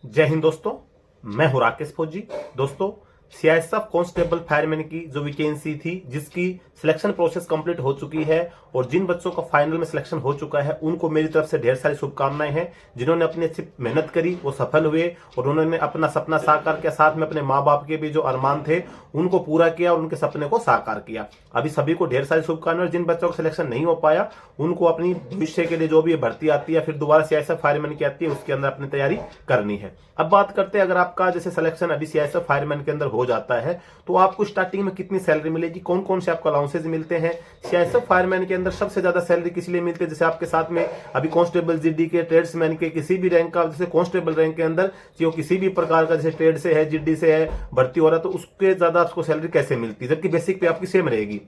जय हिंद दोस्तों, मैं हूं राकेश फौजी। दोस्तों, सीआईएसएफ कांस्टेबल फायरमैन की जो वैकेंसी थी, जिसकी सिलेक्शन प्रोसेस कंप्लीट हो चुकी है और जिन बच्चों का फाइनल में सिलेक्शन हो चुका है उनको मेरी तरफ से ढेर सारी शुभकामनाएं हैं। जिन्होंने अपनी अच्छी मेहनत करी वो सफल हुए और उन्होंने अपना सपना साकार किया, साथ में अपने माँ बाप के भी जो अरमान थे उनको पूरा किया और उनके सपने को साकार किया। अभी सभी को ढेर सारी शुभकामनाएं। जिन बच्चों का सिलेक्शन नहीं हो पाया उनको अपनी भविष्य के लिए जो भी भर्ती आती है, फिर दोबारा सीआईएसएफ फायरमैन की आती है, उसके अंदर अपनी तैयारी करनी है। अब बात करते हैं, अगर आपका जैसे सिलेक्शन अभी सीआईएसएफ फायरमैन के अंदर हो जाता है तो आपको स्टार्टिंग में कितनी सैलरी मिलेगी, कौन कौन से आपको अलाउंसेज मिलते हैं। सीआईएसएफ फायरमैन के अंदर सबसे ज्यादा सैलरी किस लिए मिलती है, जैसे आपके साथ में अभी कांस्टेबल, जीडी के, ट्रेड्समैन के किसी भी रैंक का, जैसे कांस्टेबल रैंक के अंदर जो किसी भी प्रकार का जैसे ट्रेड से है, जीडी से है, भर्ती हो रहा है, तो उसके ज्यादा आपको सैलरी कैसे मिलती है, जबकि बेसिक पे आपकी सेम रहेगी।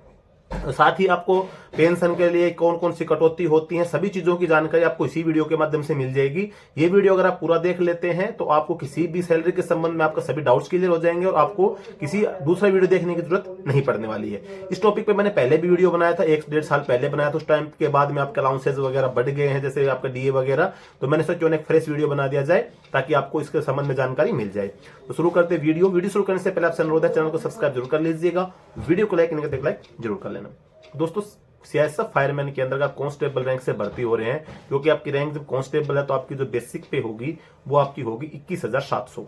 साथ ही आपको पेंशन के लिए कौन कौन सी कटौती होती है, सभी चीजों की जानकारी आपको इसी वीडियो के माध्यम से मिल जाएगी। ये वीडियो अगर आप पूरा देख लेते हैं तो आपको किसी भी सैलरी के संबंध में आपका सभी डाउट्स क्लियर हो जाएंगे और आपको किसी दूसरा वीडियो देखने की जरूरत नहीं पड़ने वाली है। इस टॉपिक पे मैंने पहले भी वीडियो बनाया था, 1-1.5 साल पहले बनाया था। उस टाइम के बाद में आपके अलाउंसेज वगैरह बढ़ गए हैं, जैसे आपका डीए वगैरह, तो मैंने सोचा क्यों एक फ्रेश वीडियो बना दिया जाए ताकि आपको इसके संबंध में जानकारी मिल जाए। तो शुरू करते वीडियो शुरू करने से पहले आपसे अनुरोध है, चैनल को सब्सक्राइब जरूर कर लीजिएगा, वीडियो को लाइक नहीं करते लाइक जरूर कर लेना। दोस्तों, सीआईएसएफ फायरमैन के अंदर आप कांस्टेबल रैंक से भर्ती हो रहे हैं, क्योंकि आपकी रैंक जब कांस्टेबल है तो आपकी जो बेसिक पे होगी वो आपकी होगी 21,700।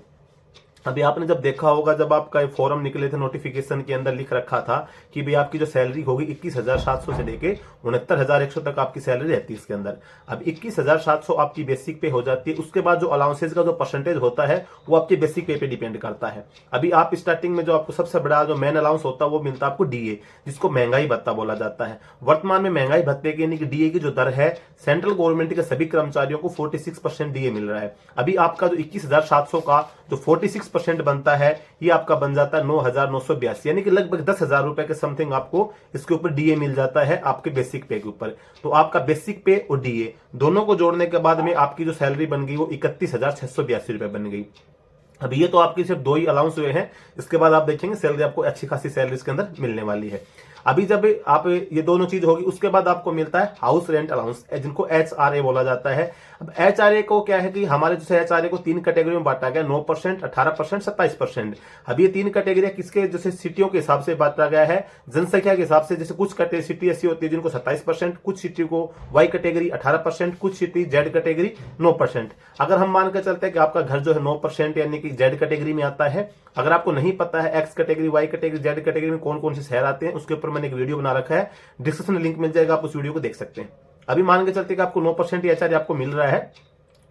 अभी आपने जब देखा होगा, जब आपका फॉर्म निकले थे नोटिफिकेशन के अंदर लिख रखा था कि भाई आपकी जो सैलरी होगी 21,700 से लेके 69,100 तक आपकी सैलरी रहती है इसके अंदर। अब 21,700 आपकी बेसिक पे हो जाती है। उसके बाद जो अलाउंसेज का जो परसेंटेज होता है वो आपके बेसिक पे डिपेंड करता है। अभी आप स्टार्टिंग में जो आपको सबसे बड़ा जो मेन अलाउंस होता है वो मिलता है आपको डीए, जिसको महंगाई भत्ता बोला जाता है। वर्तमान में महंगाई भत्ते की यानी कि डीए की जो दर है, सेंट्रल गवर्नमेंट के सभी कर्मचारियों को 46% डीए मिल रहा है। अभी आपका जो 21,700 का जो 46% बनता है, ये आपका बन जाता है 9,982, यानी कि लगभग 10,000 रुपए के समथिंग आपको इसके ऊपर डीए मिल जाता है आपके बेसिक पे के ऊपर। तो आपका बेसिक पे और डीए दोनों को जोड़ने के बाद में आपकी जो सैलरी बन गई वो 31,682 रुपए बन गई। अभी ये तो आपकी सिर्फ 2 ही अलाउंस हुए हैं, इसके बाद आप देखेंगे सैलरी आपको अच्छी खासी सैलरी इसके अंदर मिलने वाली है। अभी जब आप ये दोनों चीज होगी उसके बाद आपको मिलता है हाउस रेंट अलाउंस, जिनको एचआरए बोला जाता है। अब एचआरए को क्या है कि हमारे जैसे एचआरए को 3 कैटेगरी में बांटा गया, 9%, 18%, 27%। अब ये 3 कैटेगरियां किसके, जैसे सिटियों के हिसाब से बांटा गया है, जनसंख्या के हिसाब से। जैसे कुछ सिटी ऐसी होती है जिनको 27%, कुछ सिटी को वाई कैटेगरी 18%, कुछ सिटी जेड कैटेगरी 9%। अगर हम मानकर चलते हैं कि आपका घर जो है 9% यानी कि जेड कैटेगरी में आता है। अगर आपको नहीं पता है X category, Y category, Z category में कौन कौन से शहर आते हैं, उसके ऊपर मैंने एक वीडियो बना रखा है, डिस्क्रिप्शन में लिंक मिल जाएगा, आप उस वीडियो को देख सकते हैं। अभी मान के चलते कि आपको 9% एचआरए आपको मिल रहा है,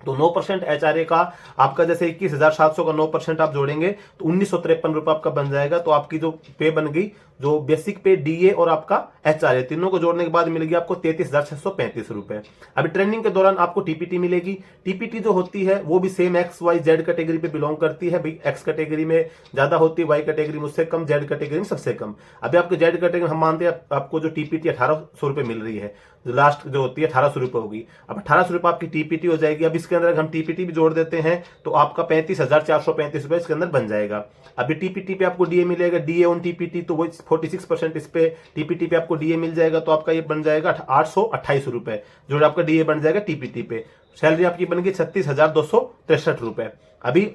तो 9% एचआरए का आपका जैसे 21,700 का 9% आप जोड़ेंगे तो 1,953 रुपए आपका बन जाएगा। तो आपकी जो पे बन गई, जो बेसिक पे, डीए और आपका एचआरए, तीनों को जोड़ने के बाद मिलेगी आपको 33,635 रुपए। अभी ट्रेनिंग के दौरान आपको टीपीटी मिलेगी। टीपीटी जो होती है वो भी same X Y Z category पे बिलोंग करती है। भाई एक्स कैटेगरी में ज्यादा होती है, वाई कैटेगरी में उससे कम, जेड कैटेगरी में सबसे कम। अभी आपके जेड कैटेगरी हम मानते हैं आपको जो टीपीटी 1,800 रुपए मिल रही है, जो लास्ट जो होती है 1,800 रुपए होगी। अब 1,800 रुपए आपकी टीपीटी हो जाएगी। अब इसके अंदर हम टीपीटी भी जोड़ देते हैं तो आपका 35,435 रुपए इसके अंदर बन जाएगा। अभी टीपीटी पे आपको डीए मिलेगा, डीए ऑन टीपीटी, तो वो 46% इस पे टीपीटी पे आपको डीए मिल जाएगा। तो आपका ये बन जाएगा 828 रुपए, जो आपका डीए बन जाएगा टीपीटी पे। सैलरी आपकी बन गई 36,263 रुपए। अभी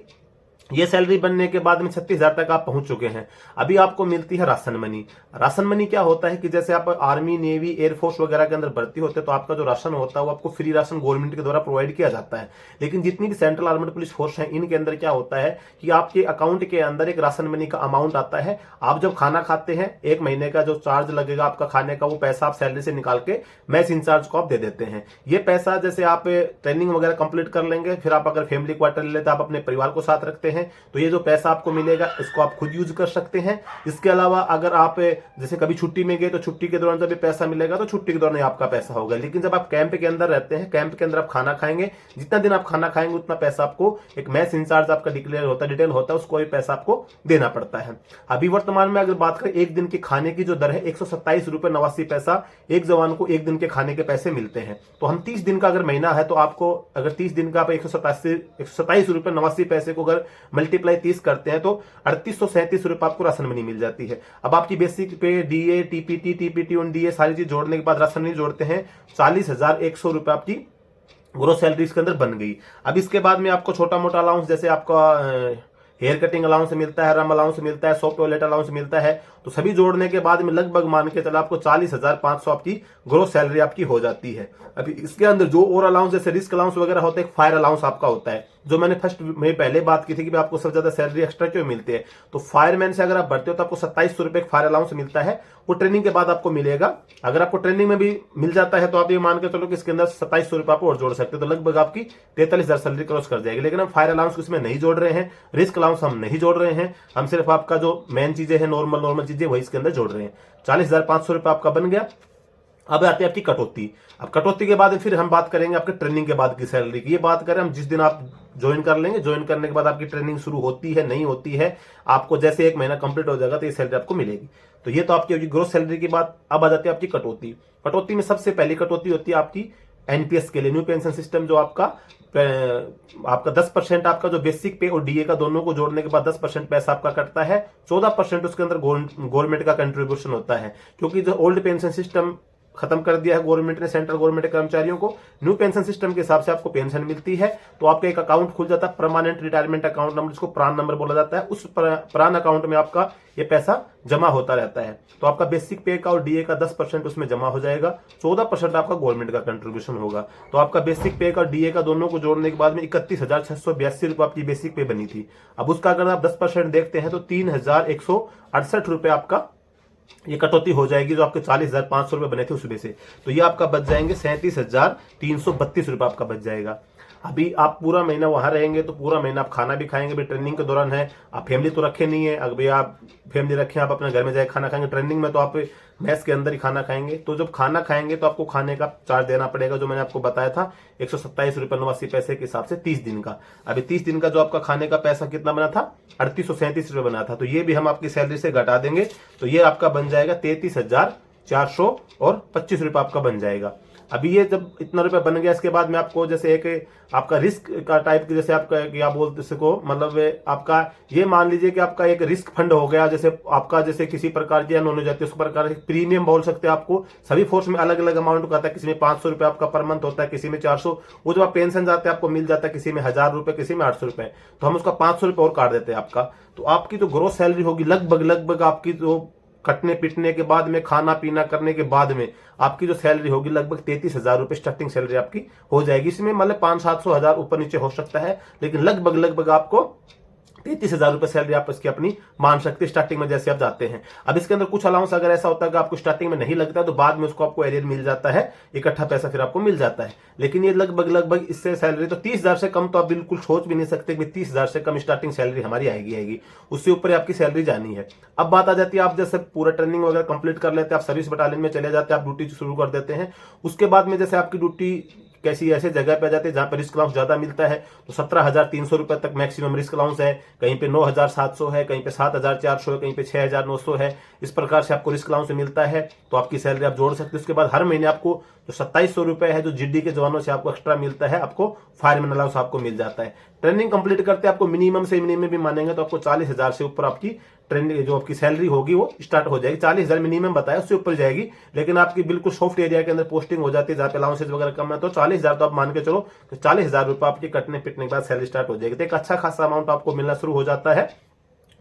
ये सैलरी बनने के बाद में 36,000 तक आप पहुंच चुके हैं। अभी आपको मिलती है राशन मनी। राशन मनी क्या होता है कि जैसे आप आर्मी, नेवी, एयरफोर्स वगैरह के अंदर भर्ती होते हैं तो आपका जो राशन होता है वो आपको फ्री राशन गवर्नमेंट के द्वारा प्रोवाइड किया जाता है। लेकिन जितनी भी सेंट्रल आर्मड पुलिस फोर्स है, इनके अंदर क्या होता है कि आपके अकाउंट के अंदर एक राशन मनी का अमाउंट आता है। आप जब खाना खाते हैं, 1 महीने का जो चार्ज लगेगा आपका खाने का, वो पैसा आप सैलरी से निकाल के मैस इंचार्ज को आप दे देते हैं। ये पैसा जैसे आप ट्रेनिंग वगैरह कंप्लीट कर लेंगे, फिर आप अगर फैमिली क्वार्टर ले लेते हैं, आप अपने परिवार को साथ रखते हैं, तो ये जो पैसा आपको मिलेगा इसको आप खुद यूज कर सकते हैं। इसके अलावा अगर आप जैसे कभी छुट्टी में गए तो छुट्टी के दौरान जब ये पैसा मिलेगा तो छुट्टी के दौरान आपका पैसा होगा। लेकिन जब आप कैंप के अंदर रहते हैं, कैंप के अंदर आप खाना खाएंगे, जितना दिन आप खाना खाएंगे उतना पैसा आपको एक मैस इंचार्ज आपका डिक्लेयर होता है, डिटेल होता है, उसको भी पैसा आपको देना पड़ता है। अभी वर्तमान में अगर बात करें, एक दिन के खाने की जो दर है 127 रुपए 89 पैसा, एक जवान को एक दिन के खाने के पैसे मिलते हैं। तो हम 30 दिन का अगर महीना है तो आपको अगर 30 दिन का आप 127 रुपए 89 पैसे को अगर मल्टीप्लाई 30 करते हैं तो 3837 रुपए आपको राशन मनी मिल जाती है। अब आपकी बेसिक पे डीए, टीपीटी ऑन डीए सारी चीज जोड़ने के बाद राशन मनी जोड़ते हैं, 40,100 रुपए आपकी ग्रोस सैलरी इसके अंदर बन गई। अब इसके बाद में आपको छोटा मोटा अलाउंस जैसे आपका हेयर कटिंग अलाउंस मिलता है, रम अलाउंस मिलता है, सॉफ्ट टॉयलेट अलाउंस मिलता है, तो सभी जोड़ने के बाद में लगभग मान के चलो आपको 40,500 आपकी ग्रोस सैलरी आपकी हो जाती है। अभी इसके अंदर जो और अलाउंस जैसे रिस्क अलाउंस वगैरह होते हैं, फायर अलाउंस आपका होता है, जो मैंने फर्स्ट में पहले बात की थी कि आपको सबसे ज्यादा सैलरी एक्स्ट्रा क्यों मिलती है, तो फायरमैन से अगर आप बढ़ते हो तो आपको 2700 रुपए फायर अलाउंस मिलता है, वो ट्रेनिंग के बाद आपको मिलेगा। अगर आपको ट्रेनिंग में भी मिल जाता है तो आप ये मान के चलो कि इसके अंदर 2700 रुपए आप और जोड़ सकते हो, तो लगभग आपकी 43,000 सैलरी क्रॉस कर जाएगी। लेकिन हम फायर अलाउंस इसमें नहीं जोड़ रहे हैं, रिस्क अलाउंस हम नहीं जोड़ रहे हैं, हम सिर्फ आपका जो मेन चीजें हैं नॉर्मल चीजें वही इसके अंदर जोड़ रहे हैं। 40,500 रुपए आपका बन गया। अब आती है आपकी कटौती। अब कटौती के बाद फिर हम बात करेंगे आपके ट्रेनिंग के बाद की सैलरी की। ये बात करें हम जिस दिन आप ज्वाइन कर लेंगे, ज्वाइन करने के बाद आपकी ट्रेनिंग शुरू होती है नहीं होती है, आपको जैसे 1 महीना कंप्लीट हो जाएगा तो ये सैलरी आपको मिलेगी। तो ये तो आपकी होगी ग्रोस सैलरी की बात। अब आ जाती है आपकी कटौती। कटौती में सबसे पहली कटौती होती है आपकी एनपीएस के लिए, न्यू पेंशन सिस्टम, जो आपका 10% आपका जो बेसिक पे और डीए का दोनों को जोड़ने के बाद 10% पैसा आपका कटता है, 14% उसके अंदर गवर्नमेंट का कंट्रीब्यूशन होता है। क्योंकि जो ओल्ड पेंशन सिस्टम खत्म कर दिया है गवर्नमेंट ने, सेंट्रल गवर्नमेंट के कर्मचारियों को, न्यू पेंशन सिस्टम के हिसाब से आपको पेंशन मिलती है। तो आपका एक अकाउंट खुल जाता है, परमानेंट रिटायरमेंट अकाउंट नंबर, जिसको प्राण नंबर बोला जाता है। उस प्राण अकाउंट में आपका ये पैसा जमा होता रहता है। तो आपका बेसिक पे का और डीए का 10% उसमें जमा हो जाएगा, 14% आपका गवर्नमेंट का कंट्रीब्यूशन होगा। तो आपका बेसिक पे का और डीए का दोनों को जोड़ने के बाद में 31,682 रुपए आपकी बेसिक पे बनी थी। अब उसका अगर आप 10% देखते हैं तो 3,168 रुपए आपका ये कटौती हो जाएगी, जो आपके 40,500 रुपए बने थे उसमें से। तो ये आपका बच जाएंगे 37,332 रुपए आपका बच जाएगा। अभी आप पूरा महीना वहां रहेंगे तो पूरा महीना आप खाना भी खाएंगे, भी ट्रेनिंग के दौरान है। आप फैमिली तो रखे नहीं है, अगर आप फैमिली रखें आप अपने घर में जाए खाना खाएंगे, ट्रेनिंग में तो आप मैस के अंदर ही खाना खाएंगे। तो जब खाना खाएंगे तो आपको खाने का चार्ज देना पड़ेगा, जो मैंने आपको बताया था 127 रुपए 89 पैसे के हिसाब से 30 दिन का। अभी 30 दिन का जो आपका खाने का पैसा कितना बना था, 3837 रुपए बना था। तो ये भी हम आपकी सैलरी से घटा देंगे, तो ये आपका बन जाएगा 33,425 रुपए आपका बन जाएगा। अभी ये जब इतना रुपए बन गया, इसके बाद में आपको जैसे एक आपका रिस्क का टाइप की, जैसे आपका क्या बोलते इसको, मतलब आपका ये मान लीजिए कि आपका एक रिस्क फंड हो गया, जैसे आपका जैसे किसी प्रकार की अनहोनी हो जाती है उस प्रकार से प्रीमियम बोल सकते हैं आपको। सभी फोर्स में अलग अलग अमाउंट का आता है, किसी में 500 रुपए आपका पर मंथ होता है, किसी में 400। वो जब आप पेंशन जाते हैं आपको मिल जाता है किसी में 1,000 रुपए, किसी में 800 रुपए, तो हम उसका 500 रुपए और काट देते हैं आपका। तो आपकी जो ग्रोस सैलरी होगी लगभग आपकी जो कटने पिटने के बाद में, खाना पीना करने के बाद में, आपकी जो सैलरी होगी लगभग 33,000 रुपए स्टार्टिंग सैलरी आपकी हो जाएगी। इसमें मतलब 500-700 ऊपर नीचे हो सकता है, लेकिन लगभग आपको 33,000 रुपए सैलरी आप इसकी अपनी मान सकते हैं स्टार्टिंग में जैसे आप जाते हैं। अब इसके अंदर कुछ अलाउंस अगर ऐसा होता है कि आपको स्टार्टिंग में नहीं लगता है तो बाद में उसको आपको एरियर मिल जाता है, इकट्ठा पैसा फिर आपको मिल जाता है। लेकिन ये लगभग इससे सैलरी तो 30,000 से कम तो आप बिल्कुल सोच भी नहीं सकते कि 30,000 से कम स्टार्टिंग सैलरी हमारी आएगी, उससे ऊपर आपकी सैलरी जानी है। अब बात आ जाती है, आप जैसे पूरा ट्रेनिंग वगैरह कंप्लीट कर लेते हैं, आप सर्विस बटालियन में चले जाते हैं, आप ड्यूटी शुरू कर देते हैं। उसके बाद में जैसे आपकी ड्यूटी कैसी ऐसे जगह पे आ जाते हैं जहां पर रिस्क अलाउंस ज्यादा मिलता है, तो 17,300 रुपए तक मैक्सिमम रिस्क अलाउंस है, कहीं पे 9,700 है, कहीं पे 7,400 है, कहीं पे 6,900 है। इस प्रकार से आपको रिस्क अलाउंस मिलता है, तो आपकी सैलरी आप जोड़ सकते हैं। उसके बाद हर महीने आपको जो 2700 रुपए है जो जीडी के जवानों से आपको एक्स्ट्रा मिलता है, आपको फायरमैन अलाउंस आपको मिल जाता है। ट्रेनिंग कंप्लीट करते आपको मिनिमम से मिनिमम भी मानेंगे तो आपको 40,000 से ऊपर आपकी ट्रेनिंग जो आपकी सैलरी होगी वो स्टार्ट हो जाएगी। 40,000 मिनिमम बताया, उससे ऊपर जाएगी। लेकिन आपकी बिल्कुल सॉफ्ट एरिया के अंदर पोस्टिंग हो जाती है जहां पे अलाउंसेज वगैरह कम है, तो 40,000 तो आप मान के चलो, तो 40,000 रुपए आपकी कटने पिटने के बाद सैलरी स्टार्ट हो जाएगी। तो एक अच्छा खासा अमाउंट आपको मिलना शुरू हो जाता है,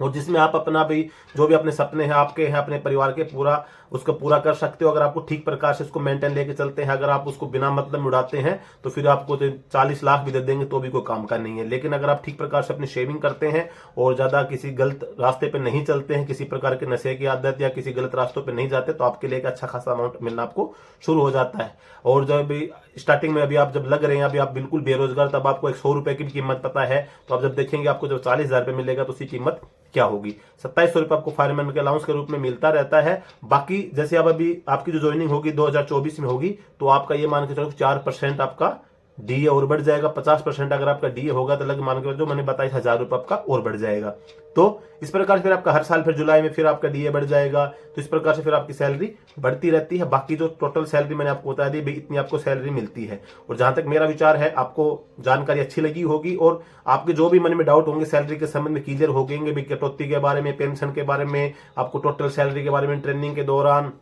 और जिसमें आप अपना भी जो भी अपने सपने हैं आपके हैं अपने परिवार के, पूरा उसको पूरा कर सकते हो। अगर आपको ठीक प्रकार से उसको मेंटेन लेके चलते हैं, अगर आप उसको बिना मतलब में उड़ाते हैं तो फिर आपको 40 लाख भी दे देंगे तो भी कोई काम का नहीं है। लेकिन अगर आप ठीक प्रकार से अपनी शेविंग करते हैं और ज्यादा किसी गलत रास्ते पे नहीं चलते हैं, किसी प्रकार के नशे की आदत या किसी गलत रास्तों पे नहीं जाते, तो आपके लिए एक अच्छा खासा अमाउंट मिलना आपको शुरू हो जाता है। और जब भी स्टार्टिंग में अभी आप जब लग रहे हैं, अभी आप बिल्कुल बेरोजगार, तब आपको 100 रुपए की भी कीमत पता है, तो आप जब देखेंगे आपको जब 40,000 रुपए मिलेगा तो उसकी कीमत क्या होगी। 2700 रुपए आपको फायरमैन के अलाउंस के रूप में मिलता रहता है। बाकी जैसे अब अभी आपकी जो ज्वाइनिंग होगी 2024 में होगी, तो आपका ये मान के चलो 4% आपका डीए और बढ़ जाएगा। 50% अगर आपका डीए होगा तो लग मान के जो मैंने बताया 1,000 रुपए आपका और बढ़ जाएगा। तो इस प्रकार से फिर आपका हर साल फिर जुलाई में फिर आपका डीए बढ़ जाएगा। तो इस प्रकार से फिर आपकी सैलरी बढ़ती रहती है। बाकी जो टोटल सैलरी मैंने आपको बता दी भाई इतनी आपको सैलरी मिलती है। और जहां तक मेरा विचार है, आपको जानकारी अच्छी लगी होगी और आपके जो भी मन में डाउट होंगे सैलरी के संबंध में क्लियर हो गएंगे, कटौती के बारे में, पेंशन के बारे में, आपको टोटल सैलरी के बारे में ट्रेनिंग के दौरान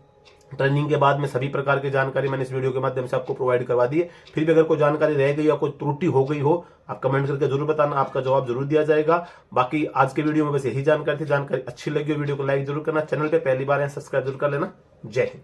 ट्रेनिंग के बाद में सभी प्रकार की जानकारी मैंने इस वीडियो के माध्यम से आपको प्रोवाइड करवा दी है। फिर भी अगर कोई जानकारी रह गई या कोई त्रुटि हो गई हो, आप कमेंट करके जरूर बताना, आपका जवाब जरूर दिया जाएगा। बाकी आज के वीडियो में बस यही जानकारी थी। जानकारी अच्छी लगी हो वीडियो को लाइक जरूर करना, चैनल पे पहली बार है सब्सक्राइब जरूर कर लेना। जय हिंद।